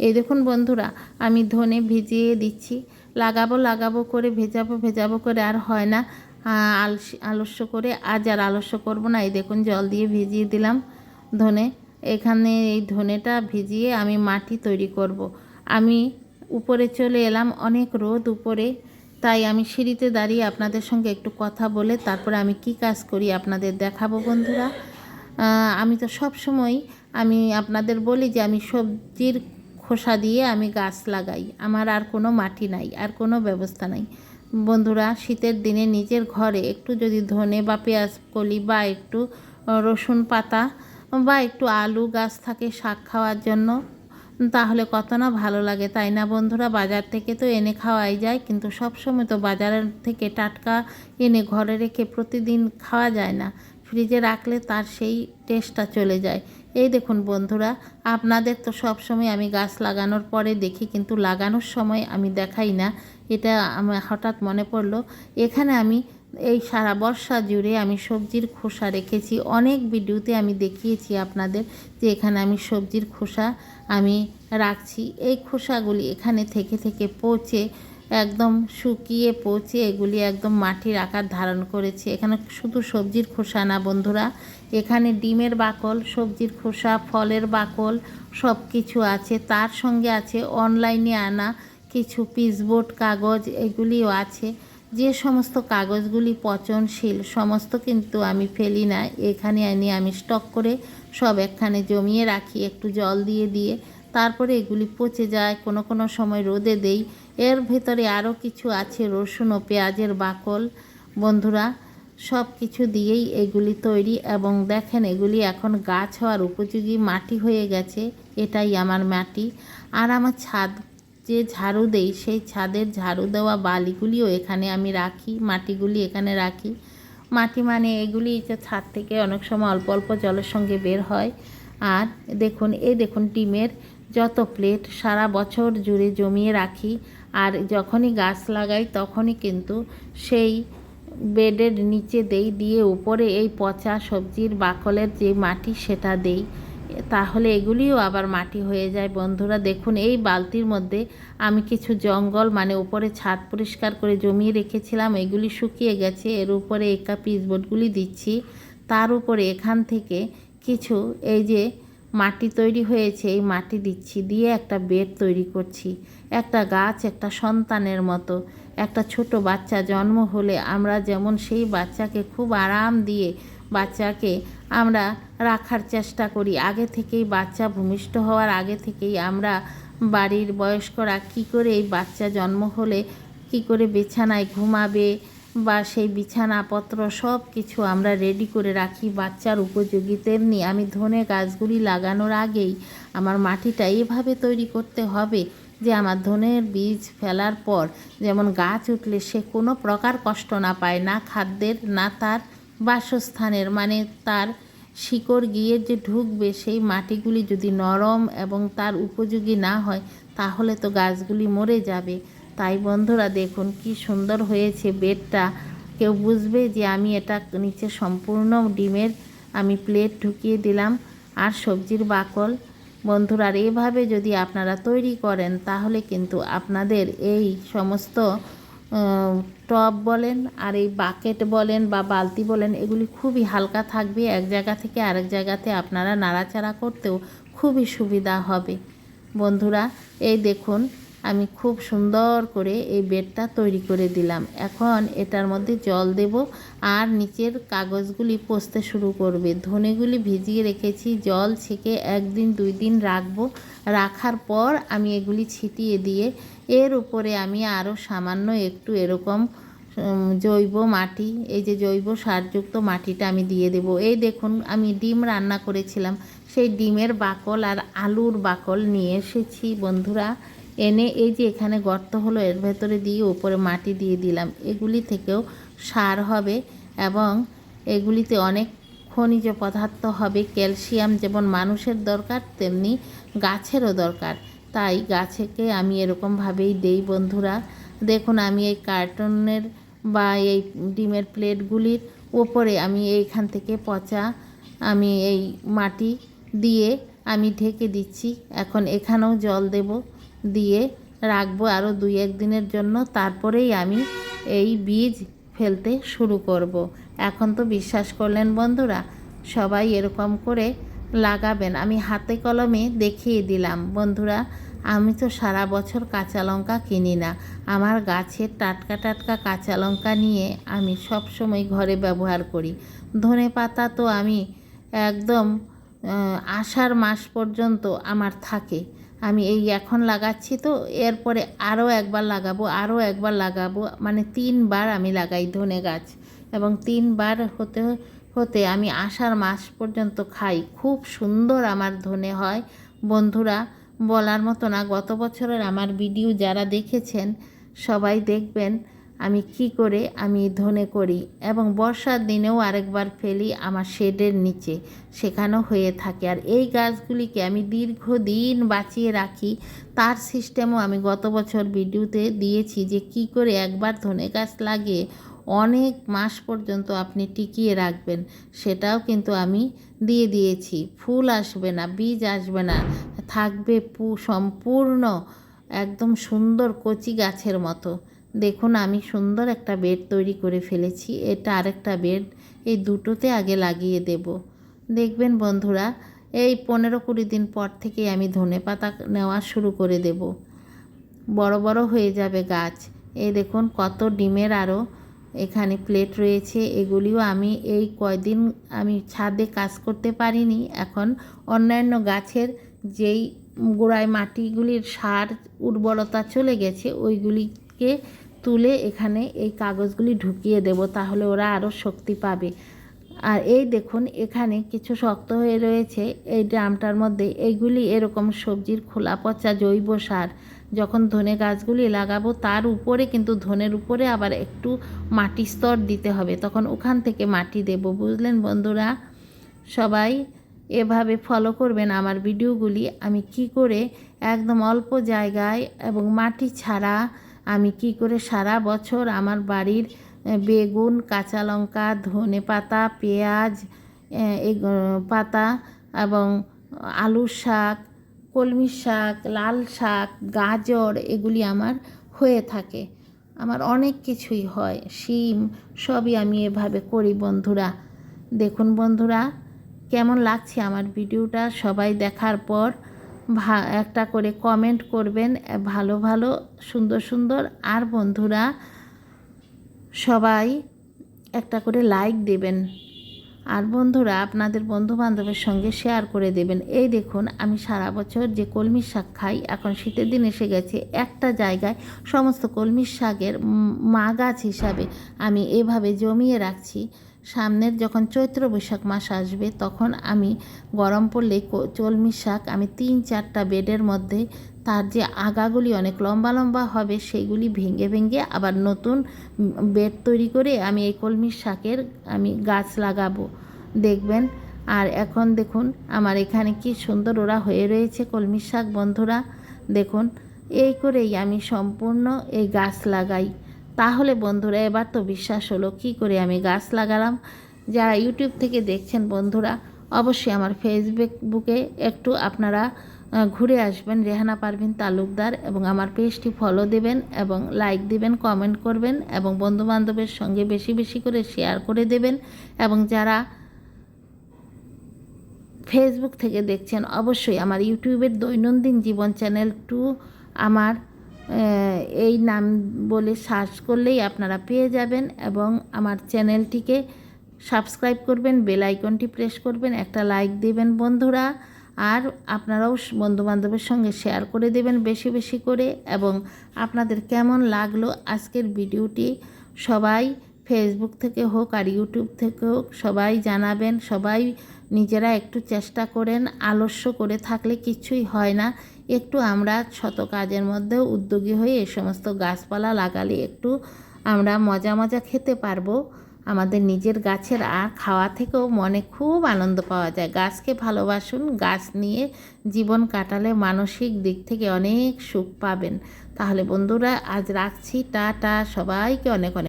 এই দেখুন বন্ধুরা, আমি ধনে ভিজিয়ে দিচ্ছি। লাগাবো করে ভেজাবো করে আর হয় না। আলস্য করে আজ আর আলস্য করব না। এই দেখুন জল দিয়ে ভিজিয়ে দিলাম ধনে। এখানে এই ধনেটা ভিজিয়ে আমি মাটি তৈরি করব। আমি উপরে চলে এলাম, অনেক রোদ উপরে, তাই আমি সিঁড়িতে দাঁড়িয়ে আপনাদের সঙ্গে একটু কথা বলে তারপরে আমি কি কাজ করি আপনাদের দেখাবো বন্ধুরা। আমি তো সব সময় আমি আপনাদের বলি যে আমি সবজির খোসা দিয়ে আমি গাছ লাগাই, আমার আর কোনো মাটি নাই, আর কোনো ব্যবস্থা নাই বন্ধুরা। শীতের দিনে নিজের ঘরে একটু যদি ধনে বা পেঁয়াজ কলি বা একটু রসুন পাতা বা একটু আলু গাছ থাকে শাক খাওয়ার জন্য, তাহলে কত না ভালো লাগে, তাই না বন্ধুরা? বাজার থেকে তো এনে খাওয়াই যায়, কিন্তু সব সময় তো বাজারের থেকে টাটকা এনে ঘরে রেখে প্রতিদিন খাওয়া যায় না। ফ্রিজে রাখলে তার সেই টেস্টটা চলে যায়। এই দেখুন বন্ধুরা, আপনাদের তো সব সময় আমি গাছ লাগানোর পরে দেখি, কিন্তু লাগানোর সময় আমি দেখাই না। এটা আমার হঠাৎ মনে পড়লো। এখানে আমি এই সারা বর্ষা জুড়ে আমি সবজির খোসা রেখেছি। অনেক ভিডিওতে আমি দেখিয়েছি আপনাদের যে এখানে আমি সবজির খোসা আমি রাখছি। এই খোসাগুলি এখানে থেকে পচে একদম শুকিয়ে পচে এগুলি একদম মাটির আকার ধারণ করেছে। এখানে শুধু সবজির খোসা না বন্ধুরা, এখানে ডিমের বাকল, সবজির খোসা, ফলের বাকল সব কিছু আছে। তার সঙ্গে আছে অনলাইনে আনা কিছু পিসবোর্ড কাগজ, এগুলিও আছে। যে সমস্ত কাগজগুলি পচনশীল সমস্ত কিন্তু আমি ফেলি না, এখানে এনে আমি স্টক করে সব একখানে জমিয়ে রাখি একটু জল দিয়ে তারপরে এগুলি পচে যায়। কোনো সময় রোদে দেই। এর ভেতরে আরও কিছু আছে, রসুন ও পেঁয়াজের বাকল বন্ধুরা। সব কিছু দিয়েই এগুলি তৈরি, এবং দেখেন এগুলি এখন গাছ হওয়ার উপযোগী মাটি হয়ে গেছে। এটাই আমার মাটি। আর আমার ছাদ যে ঝাড়ু দেই, সেই ছাদের ঝাড়ু দেওয়া বালিগুলিও এখানে আমি রাখি, মাটিগুলি এখানে রাখি। মাটি মানে এগুলি যে ছাদ থেকে অনেক সময় অল্প অল্প জলের সঙ্গে বের হয়। আর দেখুন, এই দেখুন ডিমের যত প্লেট সারা বছর জুড়ে জমিয়ে রাখি। আর যখনই গাছ লাগাই তখনই কিন্তু সেই বেডের নিচে দিয়ে উপরে এই পচা সবজির বাকলের যে মাটি সেটা দেই, তাহলে এগুলিও আবার মাটি হয়ে যায় বন্ধুরা। দেখুন এই বালতির মধ্যে আমি কিছু জঙ্গল মানে উপরে ছাদ পরিষ্কার করে জমিয়ে রেখেছিলাম, এগুলি শুকিয়ে গেছে। এর উপরে একা পিচবোর্ডগুলি দিচ্ছি, তার উপরে এখান থেকে কিছু এই যে মাটি তৈরি হয়েছে এই মাটি দিচ্ছি, দিয়ে একটা বেড তৈরি করছি। একটা গাছ একটা সন্তানের মতো। একটা ছোট বাচ্চা জন্ম হলে আমরা যেমন সেই বাচ্চাকে খুব আরাম দিয়ে বাচ্চাকে আমরা রাখার চেষ্টা করি, আগে থেকেই বাচ্চা ভূমিষ্ঠ হওয়ার আগে থেকেই আমরা বাড়ির বয়স্করা কী করে এই বাচ্চা জন্ম হলে কী করে বিছানায় ঘুমাবে বা সেই বিছানাপত্র সব কিছু আমরা রেডি করে রাখি বাচ্চার উপযোগী, তেমনি আমি ধনে গাছগুলি লাগানোর আগেই আমার মাটিটা এভাবে তৈরি করতে হবে যে আমার ধনের বীজ ফেলার পর যেমন গাছ উঠলে সে কোনো প্রকার কষ্ট না পায়, না খাদ্যের না তার বাসস্থানের, মানে তার শিকড় গিয়ে যে ঢুকবে সেই মাটিগুলি যদি নরম এবং তার উপযোগী না হয় তাহলে তো গাছগুলি মরে যাবে। তাই বন্ধুরা দেখুন কি সুন্দর হয়েছে বেডটা। কেউ বুঝবে যে আমি এটা নিচে সম্পূর্ণ ডিমের আমি প্লেট ঢুকিয়ে দিলাম আর সবজির বাকল। বন্ধুরা আর এভাবে যদি আপনারা তৈরি করেন তাহলে কিন্তু আপনাদের এই সমস্ত টব বলেন আর এই বাকেট বলেন বা বালতি বলেন এগুলি খুবই হালকা থাকবে, এক জায়গা থেকে আরেক জায়গাতে আপনারা নাড়াচাড়া করতেও খুবই সুবিধা হবে বন্ধুরা। এই দেখুন আমি খুব সুন্দর করে এই বেডটা তৈরি করে দিলাম। এখন এটার মধ্যে জল দেব আর নিচের কাগজগুলি পচতে শুরু করবে। ধনেগুলি ভিজিয়ে রেখেছি, জল ছেঁকে 1 দিন 2 দিন রাখবো। রাখার পর আমি এগুলি ছিটিয়ে দিয়ে এর উপরে আমি আরও সামান্য একটু এরকম জৈব মাটি, এই যে জৈব সারযুক্ত মাটিটা আমি দিয়ে দেব। এই দেখুন আমি ডিম রান্না করেছিলাম, সেই ডিমের বাকল আর আলুর বাকল নিয়ে এসেছি বন্ধুরা। এনে এই যে এখানে গর্ত হলো এর ভেতরে দিয়ে উপরে মাটি দিয়ে দিলাম। এগুলি থেকেও সার হবে এবং এগুলিতে অনেক খনিজ পদার্থ হবে। ক্যালসিয়াম যেমন মানুষের দরকার তেমনি গাছেরও দরকার, তাই গাছেকে আমি এরকমভাবেই দেই বন্ধুরা। দেখুন আমি এই কার্টনের বা এই ডিমের প্লেটগুলির ওপরে আমি এইখান থেকে পচা আমি এই মাটি দিয়ে আমি ঢেকে দিচ্ছি। এখন এখানেও জল দেব, দিয়ে রাখবো আরও 2-1 দিনের জন্য। তারপরেই আমি এই বীজ ফেলতে শুরু করব। এখন তো বিশ্বাস করলেন বন্ধুরা, সবাই এরকম করে লাগাবেন। আমি হাতে কলমে দেখিয়ে দিলাম বন্ধুরা। আমি তো সারা বছর কাঁচা লঙ্কা কিনি না। আমার গাছের টাটকা টাটকা কাঁচা লঙ্কা নিয়ে আমি সব সময় ঘরে ব্যবহার করি। ধনেপাতা তো আমি একদম আষাঢ় মাস পর্যন্ত আমার থাকে। আমি এই এখন লাগাচ্ছি, তো এরপরে আরও একবার লাগাবো, মানে 3 বার আমি লাগাই ধনে গাছ, এবং 3 বার হতে হতে আমি আষাঢ় মাস পর্যন্ত খাই। খুব সুন্দর আমার ধনে হয় বন্ধুরা, বলার মতো না। গত বছরের আমার ভিডিও যারা দেখেছেন সবাই দেখবেন আমি কি করে আমি ধনে করি, এবং বর্ষার দিনেও আরেকবার ফেলি আমার শেডের নিচে, সেখানেও হয়ে থাকে। আর এই গাছগুলিকে আমি দীর্ঘদিন বাঁচিয়ে রাখি, তার সিস্টেমও আমি গত বছর ভিডিওতে দিয়েছি যে কি করে একবার ধনে গাছ লাগিয়ে অনেক মাস পর্যন্ত আপনি টিকিয়ে রাখবেন, সেটাও কিন্তু আমি দিয়ে দিয়েছি। ফুল আসবে না, বীজ আসবে না, থাকবে সম্পূর্ণ একদম সুন্দর কচি গাছের মতো। দেখুন আমি সুন্দর একটা বেড তৈরি করে ফেলেছি। এটা আরেকটা বেড, এই দুটোতে আগে লাগিয়ে দেব। দেখবেন বন্ধুরা, এই 15-20 দিন পর থেকে আমি ধনেপাতা নেওয়া শুরু করে দেব। বড় বড় হয়ে যাবে গাছ। এই দেখুন কত ডিমের আরও এখানে প্লেট রয়েছে। এগুলিও আমি এই কয়দিন আমি ছাদে কাজ করতে পারিনি। এখন অন্যান্য গাছের যেই গোড়ায় মাটিগুলির সার উর্বরতা চলে গেছে, ওইগুলিকে তুলে এখানে এই কাগজগুলি ঢুকিয়ে দেব, তাহলে ওরা আরও শক্তি পাবে। আর এই দেখুন এখানে কিছু শক্ত হয়ে রয়েছে এই ড্রামটার মধ্যে। এইগুলি এরকম সবজির খোলা পচা জৈব সার। যখন ধনে গাছগুলি লাগাবো তার উপরে কিন্তু ধনের উপরে আবার একটু মাটি স্তর দিতে হবে, তখন ওখান থেকে মাটি দেব। বুঝলেন বন্ধুরা, সবাই এভাবে ফলো করবেন আমার ভিডিওগুলি। আমি কি করে একদম অল্প জায়গায় এবং মাটি ছাড়া আমি কি করে সারা বছর আমার বাড়ির বেগুন, কাঁচা লঙ্কা, ধনেপাতা, পেঁয়াজ এই পাতা এবং আলুর শাক, কলমির শাক, লাল শাক, গাজর, এগুলি আমার হয়ে থাকে। আমার অনেক কিছুই হয়, শিম, সবই আমি এভাবে করি বন্ধুরা। দেখুন বন্ধুরা কেমন লাগছে আমার ভিডিওটা, সবাই দেখার পর একটা করে কমেন্ট করবেন, ভালো ভালো সুন্দর সুন্দর। আর বন্ধুরা সবাই একটা করে লাইক দেবেন, আর বন্ধুরা আপনাদের বন্ধুবান্ধবের সঙ্গে শেয়ার করে দেবেন। এই দেখুন আমি সারা বছর যে কলমির শাক খাই, এখন শীতের দিন এসে গেছে, একটা জায়গায় সমস্ত কলমির শাকের মা গাছ হিসাবে আমি এভাবে জমিয়ে রাখছি। সামনের যখন চৈত্র বৈশাখ মাস আসবে তখন আমি গরম পড়লে কলমির শাক আমি 3-4টা বেডের মধ্যে, তার যে আগাগুলি অনেক লম্বা লম্বা হবে সেইগুলি ভেঙে ভেঙে আবার নতুন বেড তৈরি করে আমি এই কলমির শাকের আমি গাছ লাগাবো, দেখবেন। আর এখন দেখুন আমার এখানে কি সুন্দর ওরা হয়ে রয়েছে কলমির শাক বন্ধুরা। দেখুন এই করেই আমি সম্পূর্ণ এই গাছ লাগাই। তাহলে বন্ধুরা এবার তো বিশ্বাস হলো কি করে আমি গাছ লাগালাম। যারা ইউটিউব থেকে দেখছেন বন্ধুরা অবশ্যই আমার ফেসবুকে একটু আপনারা ঘুরে আসবেন, রেহানা পারভিন তালুকদার, এবং আমার পেজটি ফলো দেবেন এবং লাইক দিবেন, কমেন্ট করবেন এবং বন্ধুবান্ধবের সঙ্গে বেশি বেশি করে শেয়ার করে দেবেন। এবং যারা ফেসবুক থেকে দেখছেন অবশ্যই আমার ইউটিউবের দৈনন্দিন জীবন চ্যানেল 2 আমার এই নাম বলে সার্চ করলেই আপনারা পেয়ে যাবেন, এবং আমার চ্যানেলটিকে সাবস্ক্রাইব করবেন, বেল আইকনটি প্রেস করবেন, একটা লাইক দেবেন বন্ধুরা। আর আপনারাও বন্ধুবান্ধবের সঙ্গে শেয়ার করে দেবেন বেশি বেশি করে। এবং আপনাদের কেমন লাগলো আজকের ভিডিওটি সবাই ফেসবুক থেকে হোক আর ইউটিউব থেকে হোক সবাই জানাবেন। সবাই নিজেরা একটু চেষ্টা করেন, আলস্য করে থাকলে কিছুই হয় না। একটু আমরা শত কাজের মধ্যেও উদ্যোগী হয়ে এই সমস্ত গাছপালা লাগালে একটু আমরা মজা মজা খেতে পারবো আমাদের নিজের গাছের, আর খাওয়া থেকেও মনে খুব আনন্দ পাওয়া যায়। গাছকে ভালোবাসুন, গাছ নিয়ে জীবন কাটালে মানসিক দিক থেকে অনেক সুখ পাবেন। তাহলে বন্ধুরা আজ রাখছি, টাটা, সবাইকে অনেক অনেক